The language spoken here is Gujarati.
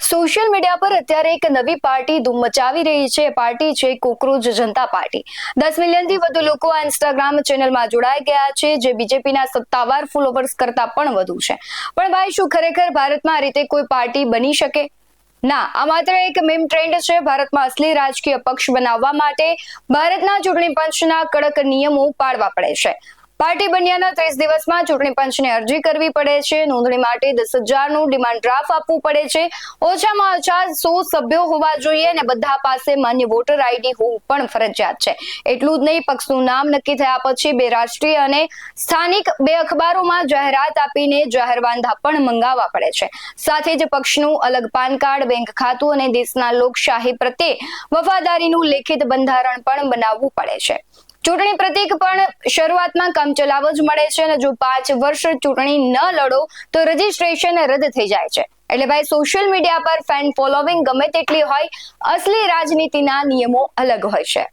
સોશિયલ મીડિયા પર અત્યારે એક નવી પાર્ટી ધૂમ મચાવી રહી છે. પાર્ટી છે કોકરોચ જનતા પાર્ટી. 10 મિલિયનથી વધુ લોકો આ ઇન્સ્ટાગ્રામ ચેનલમાં જોડાઈ ગયા છે, જે બીજેપીના સત્તાવાર ફોલોવર્સ કરતા પણ વધુ છે. પણ ભાઈ, શું ખરેખર ભારતમાં આ રીતે કોઈ પાર્ટી બની શકે? ના, આ માત્ર એક મીમ ટ્રેન્ડ છે. ભારતમાં અસલી રાજકીય પક્ષ બનાવવા માટે ભારતના ચૂંટણી પંચના કડક નિયમો પાળવા પડે છે. પાર્ટી બન્યાના 30 દિવસમાં ચૂંટણી પંચને અરજી કરવી પડે છે. નોંધણી માટે 10,000નું ડિમાન્ડ ડ્રાફ્ટ આપવું પડે છે. ઓછામાં ઓછા 100 સભ્યો હોવા જોઈએ અને બધા પાસે માન્ય વોટર આઈડી હોવું પણ ફરજિયાત છે. એટલું જ નહીં, પક્ષનું નામ નક્કી થયા પછી 2 રાષ્ટ્રીય અને સ્થાનિક 2 અખબારોમાં જાહેરાત આપીને જાહેર વાંધા પણ મંગાવવા પડે છે. સાથે જ પક્ષનું અલગ પાન કાર્ડ, બેંક ખાતું અને દેશના લોકશાહી પ્રત્યે વફાદારીનું લેખિત બંધારણ પણ બનાવવું પડે છે. ચૂંટણી પ્રતીક પણ શરૂઆતમાં કામચલાઉ જ મળે છે અને જો 5 વર્ષ ચૂંટણી ન લડો તો રજીસ્ટ્રેશન રદ થઈ જાય છે. એટલે ભાઈ, સોશિયલ મીડિયા પર ફેન ફોલોવિંગ ગમે તેટલી હોય, અસલી રાજનીતિના નિયમો અલગ હોય છે.